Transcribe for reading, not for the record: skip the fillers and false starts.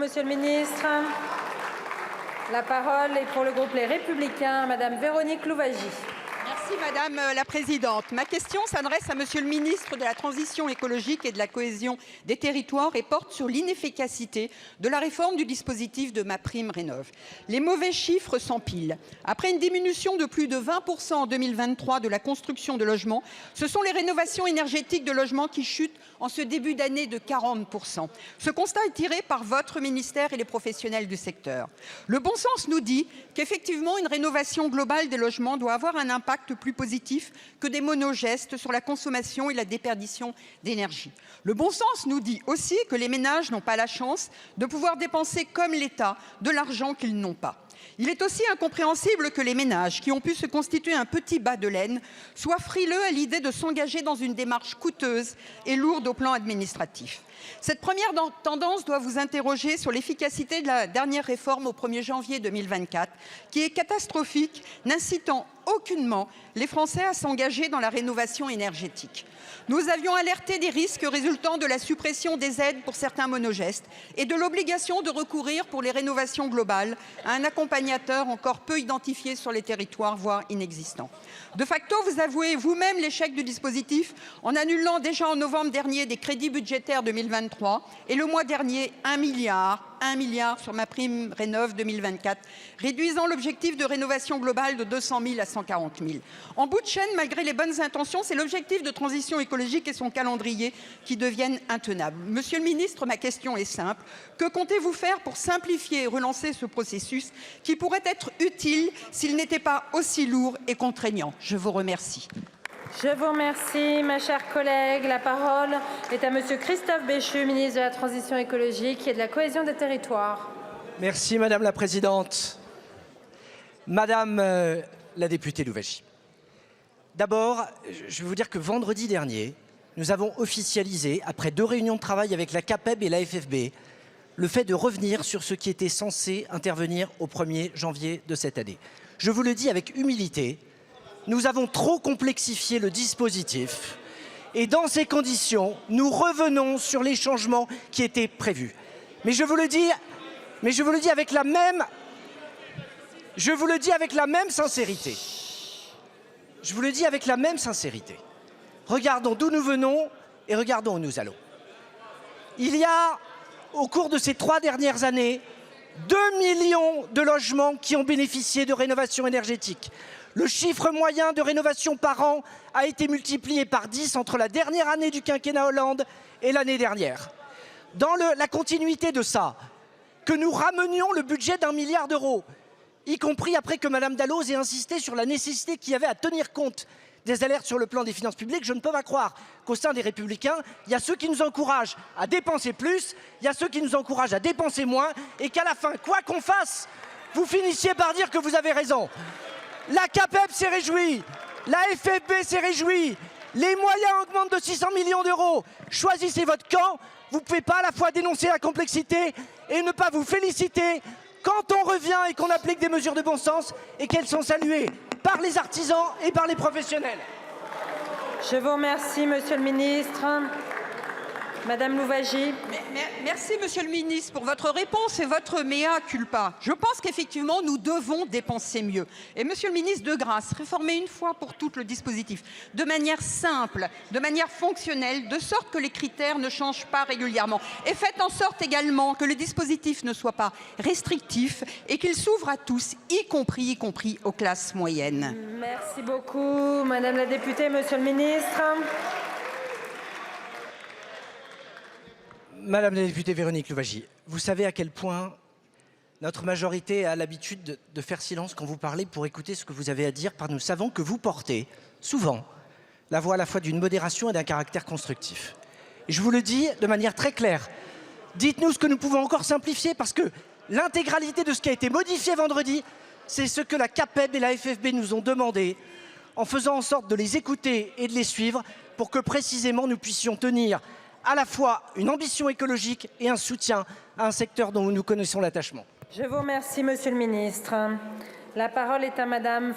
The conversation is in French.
Monsieur le ministre. La parole est pour le groupe Les Républicains, Madame Véronique Louwagie. Merci Madame la Présidente. Ma question s'adresse à Monsieur le ministre de la Transition écologique et de la cohésion des territoires et porte sur l'inefficacité de la réforme du dispositif de MaPrimeRénov'. Les mauvais chiffres s'empilent. Après une diminution de plus de 20% en 2023 de la construction de logements, ce sont les rénovations énergétiques de logements qui chutent en ce début d'année de 40%. Ce constat est tiré par votre ministère et les professionnels du secteur. Le bon sens nous dit qu'effectivement, une rénovation globale des logements doit avoir un impact plus positif que des monogestes sur la consommation et la déperdition d'énergie. Le bon sens nous dit aussi que les ménages n'ont pas la chance de pouvoir dépenser comme l'État de l'argent qu'ils n'ont pas. Il est aussi incompréhensible que les ménages qui ont pu se constituer un petit bas de laine soient frileux à l'idée de s'engager dans une démarche coûteuse et lourde au plan administratif. Cette première tendance doit vous interroger sur l'efficacité de la dernière réforme au 1er janvier 2024, qui est catastrophique, n'incitant aucunement les Français à s'engager dans la rénovation énergétique. Nous avions alerté des risques résultant de la suppression des aides pour certains monogestes et de l'obligation de recourir pour les rénovations globales à un accompagnateur encore peu identifié sur les territoires, voire inexistant. De facto, vous avouez vous-même l'échec du dispositif en annulant déjà en novembre dernier des crédits budgétaires 2023 et le mois dernier 1 milliard sur MaPrimeRénov' 2024, réduisant l'objectif de rénovation globale de 200 000 à 140 000. En bout de chaîne, malgré les bonnes intentions, c'est l'objectif de transition écologique et son calendrier qui deviennent intenables. Monsieur le ministre, ma question est simple. Que comptez-vous faire pour simplifier et relancer ce processus qui pourrait être utile s'il n'était pas aussi lourd et contraignant? Je vous remercie. Je vous remercie, ma chère collègue. La parole est à Monsieur Christophe Béchu, ministre de la Transition écologique et de la cohésion des territoires. Merci Madame la Présidente. Madame la députée Louwagie. D'abord, je vais vous dire que vendredi dernier, nous avons officialisé, après 2 réunions de travail avec la CAPEB et la FFB, le fait de revenir sur ce qui était censé intervenir au 1er janvier de cette année. Je vous le dis avec humilité, nous avons trop complexifié le dispositif et dans ces conditions, nous revenons sur les changements qui étaient prévus. Mais je vous le dis avec la même sincérité. Je vous le dis avec la même sincérité. Regardons d'où nous venons et regardons où nous allons. Il y a, au cours de ces 3 dernières années, 2 millions de logements qui ont bénéficié de rénovation énergétique. Le chiffre moyen de rénovation par an a été multiplié par 10 entre la dernière année du quinquennat Hollande et l'année dernière. Dans la continuité de ça, que nous ramenions le budget d'1 milliard d'euros, y compris après que Madame Dalloz ait insisté sur la nécessité qu'il y avait à tenir compte des alertes sur le plan des finances publiques, je ne peux pas croire qu'au sein des Républicains, il y a ceux qui nous encouragent à dépenser plus, il y a ceux qui nous encouragent à dépenser moins, et qu'à la fin, quoi qu'on fasse, vous finissiez par dire que vous avez raison. La CAPEB s'est réjouie, la FFB s'est réjouie, les moyens augmentent de 600 millions d'euros. Choisissez votre camp, vous ne pouvez pas à la fois dénoncer la complexité et ne pas vous féliciter quand on revient et qu'on applique des mesures de bon sens et qu'elles sont saluées par les artisans et par les professionnels. Je vous remercie, Monsieur le ministre. Madame Louwagie. Merci Monsieur le ministre pour votre réponse et votre mea culpa. Je pense qu'effectivement nous devons dépenser mieux. Et Monsieur le ministre, de grâce, réformez une fois pour toutes le dispositif de manière simple, de manière fonctionnelle, de sorte que les critères ne changent pas régulièrement. Et faites en sorte également que le dispositif ne soit pas restrictif et qu'il s'ouvre à tous, y compris aux classes moyennes. Merci beaucoup, Madame la députée, Monsieur le ministre. Madame la députée Véronique Louwagie, vous savez à quel point notre majorité a l'habitude de faire silence quand vous parlez pour écouter ce que vous avez à dire, car nous savons que vous portez souvent la voix à la fois d'une modération et d'un caractère constructif. Et je vous le dis de manière très claire, dites-nous ce que nous pouvons encore simplifier, parce que l'intégralité de ce qui a été modifié vendredi, c'est ce que la CAPEB et la FFB nous ont demandé, en faisant en sorte de les écouter et de les suivre pour que précisément nous puissions tenir à la fois une ambition écologique et un soutien à un secteur dont nous connaissons l'attachement. Je vous remercie, Monsieur le ministre. La parole est à Madame